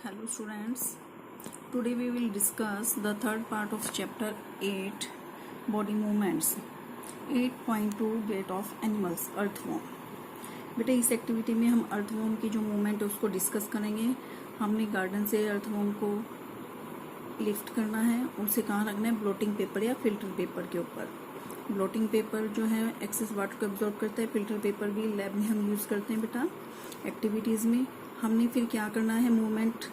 Hello students, today we will discuss the third part of chapter 8 body movements 8.2 weight of animals earthworm। बेटा इस activity में हम earthworm की जो movement है उसको डिस्कस करेंगे। हमने गार्डन से अर्थवॉर्म को लिफ्ट करना है, उसे कहाँ रखना है, ब्लोटिंग पेपर या फिल्टर पेपर के ऊपर। ब्लोटिंग पेपर जो है एक्सेस वाटर को एब्जॉर्ब करता है, फिल्टर पेपर भी लैब में हम यूज़ करते हैं बेटा एक्टिविटीज़ में। हमने फिर क्या करना है, मूवमेंट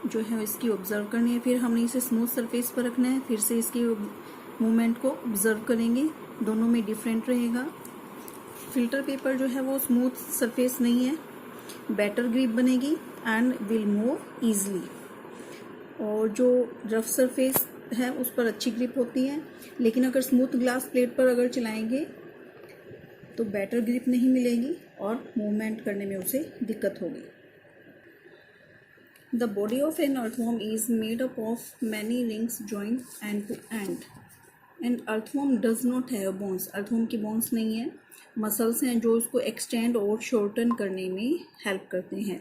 जो है इसकी ऑब्जर्व करनी है, फिर हमने इसे स्मूथ सरफेस पर रखना है, फिर से इसकी मूवमेंट को ऑब्जर्व करेंगे, दोनों में डिफरेंट रहेगा। फिल्टर पेपर जो है वो स्मूथ सरफेस नहीं है, बेटर ग्रिप बनेगी एंड विल मूव ईजली, और जो रफ सरफेस है उस पर अच्छी ग्रिप होती है, लेकिन अगर स्मूथ ग्लास प्लेट पर अगर चलाएंगे तो बेटर ग्रिप नहीं मिलेगी और मूवमेंट करने में उसे दिक्कत होगी। The body of an earthworm is made up of many rings joined end to end. And earthworm does not have bones. earthworm की bones नहीं है, मसल्स हैं जो उसको एक्सटेंड और शॉर्टन करने में हेल्प करते हैं।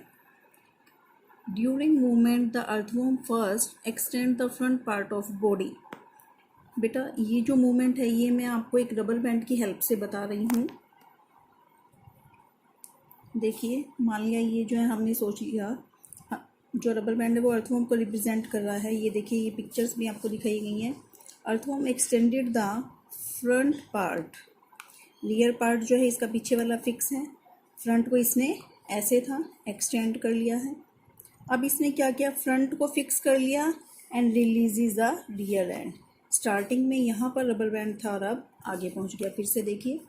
During movement the earthworm first extend the front part of body. बेटा ये जो मूवमेंट है ये मैं आपको एक रबर बैंड की हेल्प से बता रही हूँ। देखिए, मान लिया ये जो है हमने सोच लिया जो रबर बैंड है वो अर्थवॉर्म को रिप्रेजेंट कर रहा है। ये देखिए, ये पिक्चर्स भी आपको दिखाई गई हैं। Earthworm extended the front part, rear part जो है इसका पीछे वाला फिक्स है, फ्रंट को इसने ऐसे था एक्सटेंड कर लिया है। अब इसने क्या किया, फ्रंट को फिक्स कर लिया and releases the rear and. Starting में यहाँ पर रबर बैंड था और अब आगे पहुँच गया। फिर से देखिए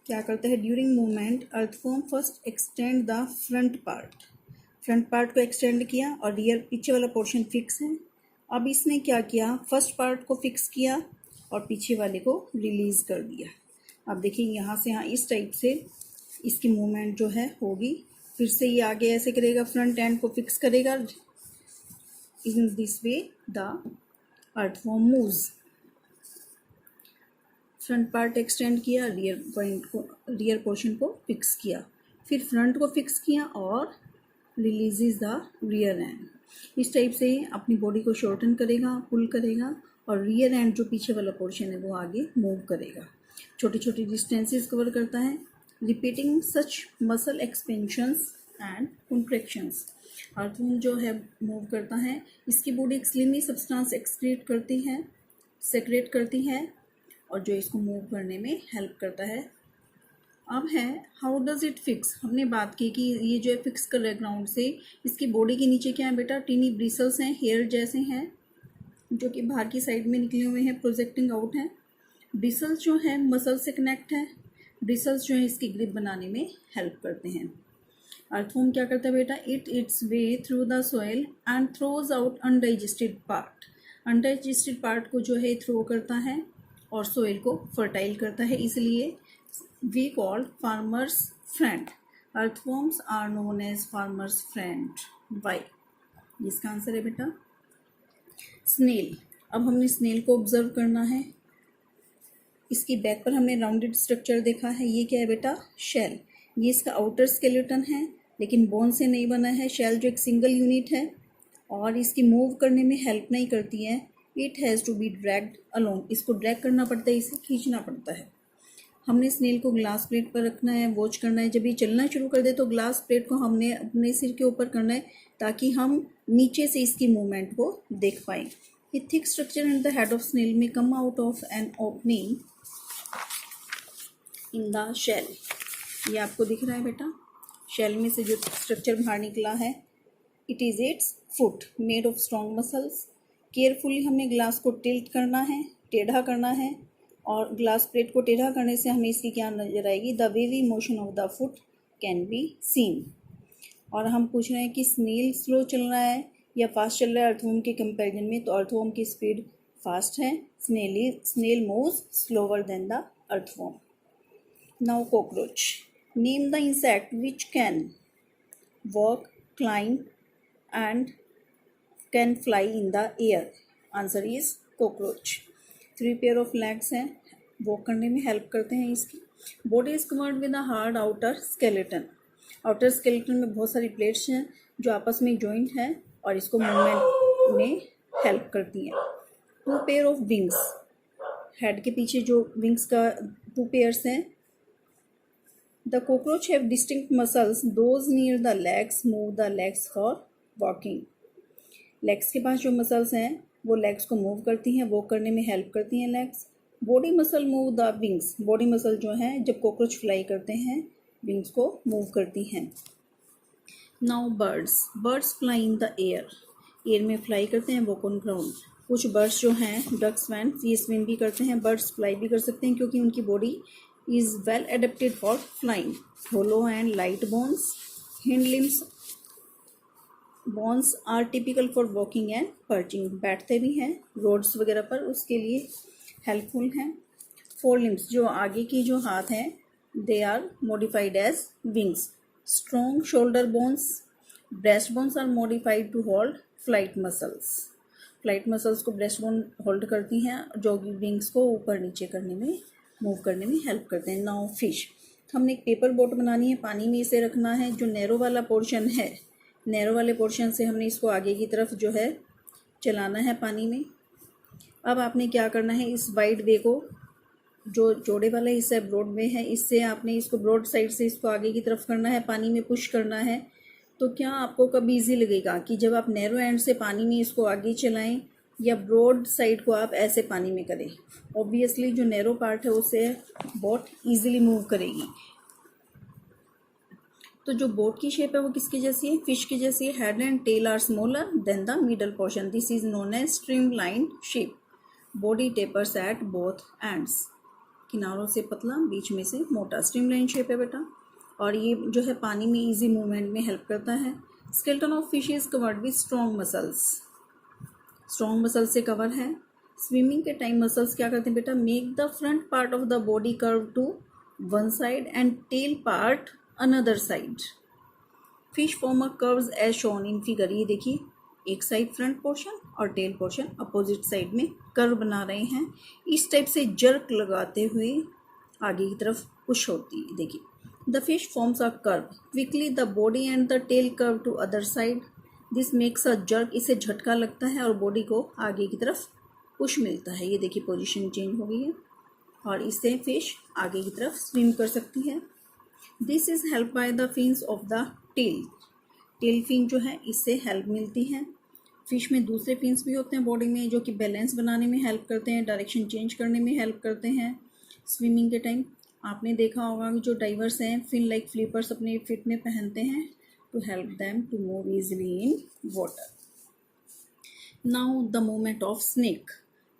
क्या करता है, during movement earthworm first extend the front part, front part को एक्सटेंड किया और रियर पीछे वाला पोर्शन फिक्स है। अब इसने क्या किया, फर्स्ट पार्ट को फिक्स किया और पीछे वाले को रिलीज कर दिया। अब देखिए यहाँ से यहाँ इस टाइप से इसकी मूवमेंट जो है होगी। फिर से ये आगे ऐसे करेगा, फ्रंट एंड को फिक्स करेगा, in this way the earthworm moves. Front part extend किया, रियर पोर्शन को फिक्स किया, फिर फ्रंट को फिक्स किया और रिलीजेज द रियर एंड। इस टाइप से अपनी बॉडी को शॉर्टन करेगा, पुल करेगा और रियर एंड जो पीछे वाला पोर्शन है वो आगे मूव करेगा, छोटी छोटी डिस्टेंसेस कवर करता है। Repeating such muscle expansions and contractions. Earthworm जो है मूव करता है, इसकी बॉडी एक स्लिमी सब्सटेंस सेक्रेट करती है और जो इसको मूव करने में हेल्प करता है। अब है हाउ डज इट फिक्स। हमने बात की कि ये जो है फिक्स कर रहा है ग्राउंड से। इसकी बॉडी के नीचे क्या है बेटा, टीनी ब्रिसल्स हैं, हेयर जैसे हैं जो कि बाहर की साइड में निकले हुए हैं, प्रोजेक्टिंग आउट हैं। ब्रिसल्स जो है मसल से कनेक्ट है, ब्रिसल्स जो है इसकी ग्रिप बनाने में हेल्प करते हैं। अर्थवॉर्म क्या करता है बेटा, it it's way through the soil and throws out undigested part. Undigested part को जो है थ्रो करता है और सॉइल को फर्टाइल करता है, इसलिए we called farmer's friend. Earthworms are known as farmer's friend. Why? इसका आंसर है बेटा स्नेल। अब हमने स्नेल को ऑब्जर्व करना है। इसकी बैक पर हमने राउंडेड स्ट्रक्चर देखा है, ये क्या है बेटा, शेल। ये इसका आउटर स्केलेटन है लेकिन बोन से नहीं बना है। शेल जो एक सिंगल यूनिट है और इसकी मूव करने में हेल्प नहीं करती है। It has to be dragged along, इसको ड्रैग करना पड़ता है, इसे खींचना पड़ता है। हमने स्नेल को ग्लास प्लेट पर रखना है, वॉच करना है। जब ये चलना शुरू कर दे तो ग्लास प्लेट को हमने अपने सिर के ऊपर करना है ताकि हम नीचे से इसकी मूवमेंट को देख पाएँ। ये thick structure in the head of snail में come out of an opening in the shell. ये आपको दिख रहा है बेटा, शेल में से जो स्ट्रक्चर बाहर निकला है। It is it's foot made of strong muscles. Carefully हमें ग्लास को टिल्ट करना है, टेढ़ा करना है, और ग्लास प्लेट को टेढ़ा करने से हमें इसकी क्या नजर आएगी, the wavy motion of the foot can be seen. और हम पूछ रहे हैं कि स्नेल स्लो चल रहा है या फास्ट चल रहा है अर्थवॉर्म के कंपैरिजन में, तो अर्थवॉर्म की स्पीड फास्ट है, snail moves slower than the earthworm. Now cockroach. Name the insect which can walk, climb and can fly in the air. Answer is cockroach. 3 pair of legs हैं, walk करने में help करते हैं। इसकी body is covered with a hard outer skeleton. Outer skeleton में बहुत सारी plates हैं जो आपस में जॉइंट हैं और इसको मूवमेंट में हेल्प करती हैं। 2 पेयर ऑफ विंग्स, हेड के पीछे जो विंग्स का 2 पेयर्स हैं। The cockroach have distinct muscles, those near the legs move the legs for walking. Legs के पास जो मसल्स हैं वो लेग्स को मूव करती हैं, वॉक करने में हेल्प करती हैं legs. Body muscle move the wings, body muscle जो हैं जब कॉकरोच फ्लाई करते हैं विंग्स को मूव करती हैं। Now birds fly in the air में फ्लाई करते हैं, वॉक ऑन ग्राउंड। कुछ बर्ड्स जो हैं डक स्वैन्स, ये स्विम भी करते हैं, बर्ड्स फ्लाई भी कर सकते हैं क्योंकि उनकी body is well adapted for flying. Hollow and light bones, hind limbs bones are typical for walking and perching, बैठते भी हैं रोड्स वगैरह पर, उसके लिए हेल्पफुल हैं। 4 लिम्स, जो आगे की जो हाथ हैं, they are modified as wings. Strong shoulder bones, breast bones are modified to hold flight muscles. Flight muscles को ब्रेस्ट बोन होल्ड करती हैं जो कि विंग्स को ऊपर नीचे करने में, मूव करने में हेल्प करते हैं। नाउ फिश, हमने एक पेपर बोट बनानी है, पानी में इसे रखना है। जो नैरो वाला पोर्शन है, नैरो वाले पोर्शन से हमने इसको आगे की तरफ जो है चलाना है पानी में। अब आपने क्या करना है, इस वाइड वे को, जो चौड़े वाला हिस्सा है ब्रॉड वे है, इससे आपने इसको ब्रॉड साइड से इसको आगे की तरफ करना है, पानी में पुश करना है। तो क्या आपको कब इजी लगेगा कि जब आप नैरो एंड से पानी में इसको आगे चलाएं या ब्रॉड साइड को आप ऐसे पानी में करें? ऑब्वियसली जो नैरो पार्ट है उससे बोट ईजिली मूव करेगी। तो जो बोट की शेप है वो किसकी जैसी है? फिश की जैसी है। Head and tail are smaller than the middle portion, this is known as streamline shape. Body tapers at both ends, किनारों से पतला बीच में से मोटा, स्ट्रीमलाइन शेप है बेटा। और ये जो है पानी में इजी मूवमेंट में हेल्प करता है। Skeleton of fish is covered with strong muscles, strong muscle से कवर है। स्विमिंग के टाइम मसल्स क्या करते हैं बेटा? Make the front part of the body curve to one side and tail part another side. Fish form a curves as shown in figure, ये देखिए एक साइड फ्रंट पोर्शन और टेल पोर्शन अपोजिट साइड में curve बना रहे हैं। इस type से जर्क लगाते हुए आगे की तरफ पुश होती है। देखिए the fish forms a curve quickly, the body and the tail curve to other side, this makes a jerk, इसे झटका लगता है और बॉडी को आगे की तरफ पुश मिलता है। ये देखिए पोजीशन चेंज हो गई है और इससे फिश आगे की तरफ स्विम कर सकती है। This is help by the fins of the tail, tail fin जो है इससे हेल्प मिलती है। फिश में दूसरे फिन्स भी होते हैं बॉडी में जो कि बैलेंस बनाने में हेल्प करते हैं, डायरेक्शन चेंज करने में हेल्प करते हैं। स्विमिंग के टाइम आपने देखा होगा कि जो डाइवर्स हैं फिन लाइक फ्लिपर्स अपने फिट में पहनते हैं to help them to move easily in water. Now the movement of snake,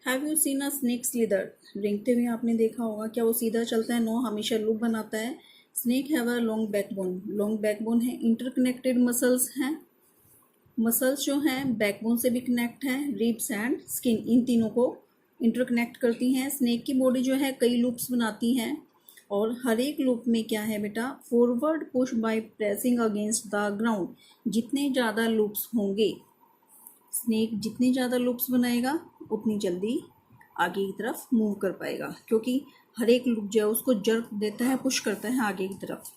have you seen a snake slither? रेंगते हुए आपने देखा होगा, क्या वो सीधा चलता है? नो, हमेशा लूप बनाता है। Snake have a long backbone, long backbone है। इंटरकनेक्टेड मसल्स हैं, मसल्स जो हैं बैकबोन से भी कनेक्ट हैं। रिब्स एंड स्किन इन तीनों को इंटरकनेक्ट करती हैं। स्नेक की बॉडी जो है कई लूप्स बनाती हैं और हर एक लूप में क्या है बेटा? Forward push by pressing against the ground. जितने ज़्यादा लूप्स होंगे, स्नेक जितने ज़्यादा लूप्स बनाएगा उतनी जल्दी आगे की तरफ मूव कर पाएगा, क्योंकि हर एक लूप जो है उसको जर्क देता है, पुश करता है आगे की तरफ।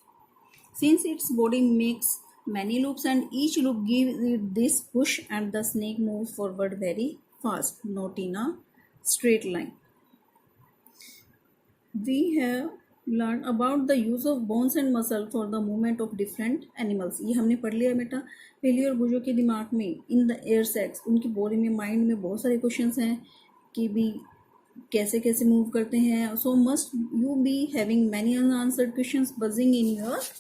Since its body makes many loops and each loop gives it this push and the snake moves forward very fast, not in a straight line. We have learned about the use of bones and muscle for the movement of different animals. ये हमने पढ़ लिया बेटा। पेली और भुजो के दिमाग में इन द एयर सेक्स, उनकी बॉडी में, माइंड में बहुत सारे क्वेश्चंस हैं कि भी कैसे कैसे मूव करते हैं। सो must you be having many unanswered questions buzzing in your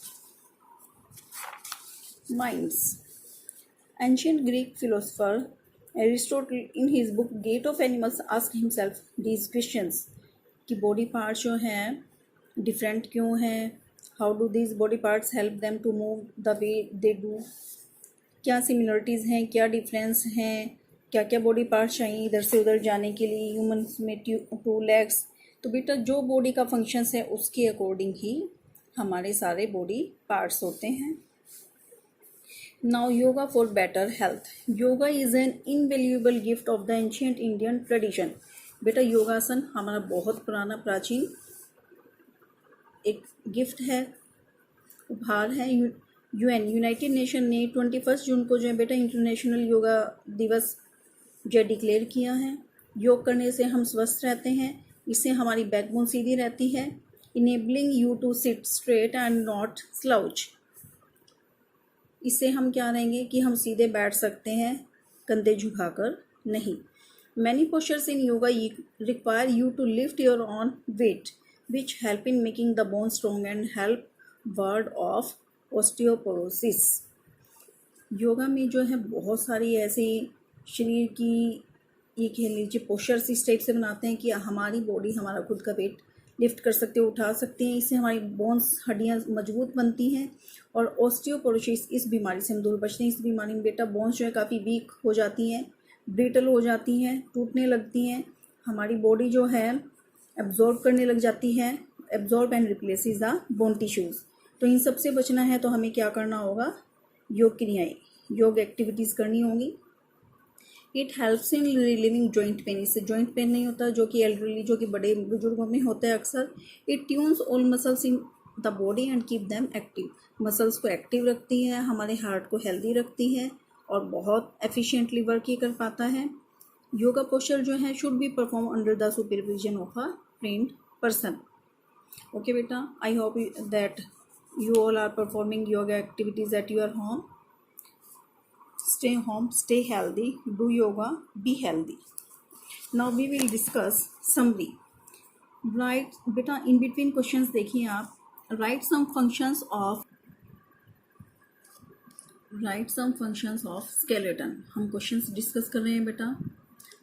minds. Ancient Greek philosopher Aristotle in his book Gate of Animals asked himself these questions कि body parts जो हैं different क्यों हैं, how do these body parts help them to move the way they do, क्या similarities हैं, क्या difference हैं, क्या क्या body parts चाहिए इधर से उधर जाने के लिए। ह्यूमन्स में 2 legs, तो बेटा जो बॉडी का फंक्शंस है उसके अकॉर्डिंग ही हमारे सारे बॉडी पार्ट्स होते हैं। Now yoga for better health. Yoga is an invaluable gift of the ancient Indian tradition. बेटा योगासन हमारा बहुत पुराना प्राचीन एक गिफ्ट है, उपहार है यूएन यूनाइटेड नेशन ने 21 जून को जो है बेटा इंटरनेशनल योगा दिवस जो डिक्लेयर किया है। योग करने से हम स्वस्थ रहते हैं, इससे हमारी बैकबोन सीधी रहती है। Enabling you to sit straight and not slouch, इससे हम क्या रहेंगे कि हम सीधे बैठ सकते हैं, कंधे झुकाकर नहीं। Many postures in yoga require you to lift your own weight which help in making the bone strong and help ward off osteoporosis. Yoga में जो है बहुत सारी ऐसी शरीर की ये कह लीजिए पोस्चर्स इस टाइप से बनाते हैं कि हमारी बॉडी हमारा खुद का वेट लिफ्ट कर सकते हो, उठा सकते हैं। इससे हमारी बोन्स हड्डियाँ मजबूत बनती हैं और ऑस्टियोपोरोसिस इस बीमारी से हम दूर बचते हैं। इस बीमारी में बेटा बोन्स जो है काफ़ी वीक हो जाती हैं, ब्रिटल हो जाती हैं, टूटने लगती हैं। हमारी बॉडी जो है एब्जॉर्ब करने लग जाती है, absorb and replaces the bone tissues. तो इन सब से बचना है तो हमें क्या करना होगा, योग क्रियाएँ, योग एक्टिविटीज़ करनी होंगी। It helps in relieving joint pain, इससे जॉइंट पेन नहीं होता जो कि एल्डरली जो कि बड़े बुजुर्गों में होता है अक्सर। It tunes all muscles in the body and keep them active, muscles को एक्टिव रखती है, हमारे हार्ट को हेल्दी रखती है और बहुत एफिशिएंटली वर्क ये कर पाता है। योगा पोस्चर जो है should be perform under the supervision of a trained person. Okay बेटा, I hope that you all are performing yoga activities at your home. Stay home, stay healthy, do yoga, be healthy. Now we will discuss summary. Write beta in between questions देखिए आप, write some functions of skeleton। हम questions discuss कर रहे हैं बेटा।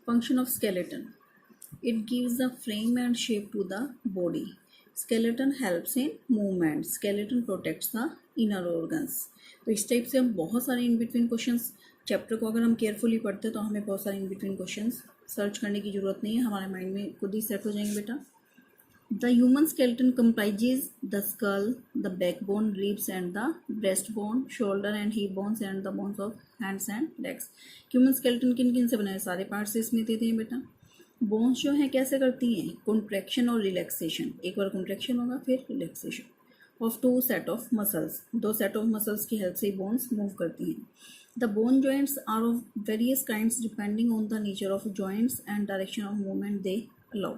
function of skeleton, it gives the frame and shape to the body. Skeleton helps in movement, skeleton protects the inner organs। तो इस type से हम बहुत सारे इन बिटवीन क्वेश्चंस, चैप्टर को अगर हम केयरफुली पढ़ते हैं तो हमें बहुत सारे इन बिटवीन क्वेश्चंस सर्च करने की ज़रूरत नहीं है, हमारे माइंड में खुद ही सेट हो जाएंगे बेटा। The human skeleton comprises the skull, the backbone, ribs and the breast bone, shoulder and hip bones and the bones of hands and legs. Human skeleton किन किन से बना है, सारे पार्ट्स इसमें देते हैं बेटा। बोन्स जो है कैसे करती हैं, कॉन्ट्रैक्शन और रिलैक्सेशन, एक बार कॉन्ट्रैक्शन होगा फिर relaxation of two set of muscles, दो सेट ऑफ मसल्स की हेल्प से बोन्स मूव करती हैं। The bone joints are of various kinds depending on the nature of joints and direction of movement they allow.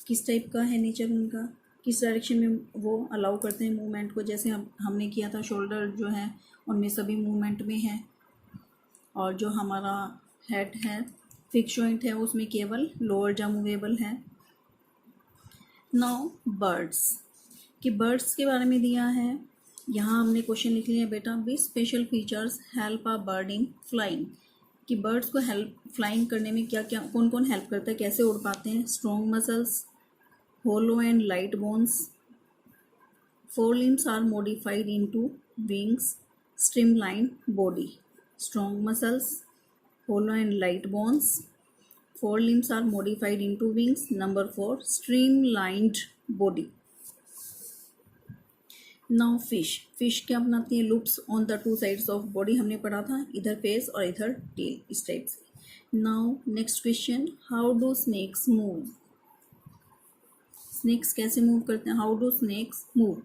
किस type का है nature उनका, किस डायरेक्शन में वो अलाउ करते हैं मूवमेंट को। जैसे हमने किया था शोल्डर जो है उनमें सभी मूवमेंट में है, और जो हमारा हेड है फिक्स जॉइंट है उसमें केवल लोअर जा मूवेबल है। नाउ बर्ड्स, कि बर्ड्स के बारे में दिया है, यहाँ हमने क्वेश्चन लिख लिया बेटा। Which special features help a bird in flying, कि बर्ड्स को हेल्प फ्लाइंग करने में क्या क्या कौन कौन हेल्प करता है, कैसे उड़ पाते हैं। Strong muscles, hollow and light bones, fore limbs are modified into wings, streamline body. Strong muscles, hollow and light bones, four limbs are modified into wings, number 4 streamlined body। now fish क्या बनाती है, loops on the two sides of body, हमने पढ़ा था, इधर face और इधर tell, इस टाइप से। now next question, how do snakes move, snakes कैसे मूव करते हैं, how do snakes move।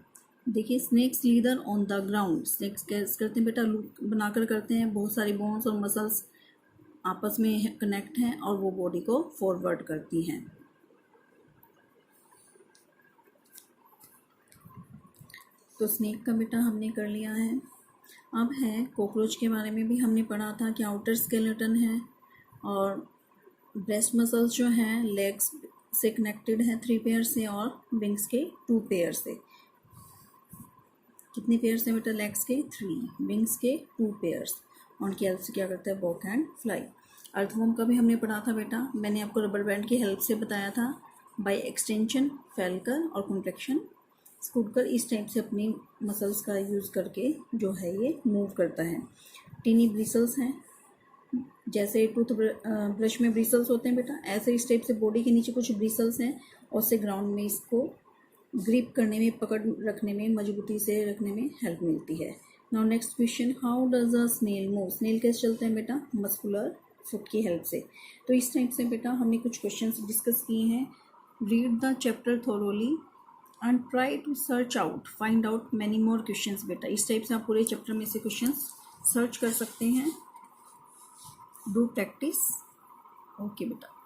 देखिए snakes slither on the ground, snakes कैसे करते हैं बेटा, लूप बनाकर करते हैं, बहुत सारी बोन्स और मसल्स आपस में कनेक्ट हैं और वो बॉडी को फॉरवर्ड करती हैं। तो स्नेक का बेटा हमने कर लिया है। अब है कॉकरोच के बारे में भी हमने पढ़ा था कि आउटर स्केलेटन है और ब्रेस्ट मसल्स जो हैं लेग्स से कनेक्टेड है 3 पेयर से और विंग्स के 2 पेयर से। कितने पेयर से बेटा, लेग्स के 3, विंग्स के 2 पेयर्स, उनकी हेल्प से क्या करता है, वॉक एंड फ्लाई। अर्थवॉर्म का भी हमने पढ़ा था बेटा, मैंने आपको रबर बैंड की हेल्प से बताया था, बाय एक्सटेंशन फैलकर और कॉन्ट्रैक्शन स्कूटकर, इस टाइप से अपनी मसल्स का यूज़ करके जो है ये मूव करता है। टीनी ब्रिसल्स हैं, जैसे टूथ ब्रश में ब्रिसल्स होते हैं बेटा, ऐसे इस टाइप से बॉडी के नीचे कुछ ब्रिसल्स हैं और से ग्राउंड में इसको ग्रिप करने में, पकड़ रखने में, मजबूती से रखने में हेल्प मिलती है। Now next question, how does a snail move, snail कैसे चलते हैं बेटा, मस्कुलर फुट की हेल्प से। तो इस टाइप से बेटा हमने कुछ क्वेश्चंस डिस्कस किए हैं। Read the chapter thoroughly, and try to search out find out many more questions बेटा। इस टाइप से आप पूरे चैप्टर में से क्वेश्चंस सर्च कर सकते हैं। Do practice. ओके बेटा।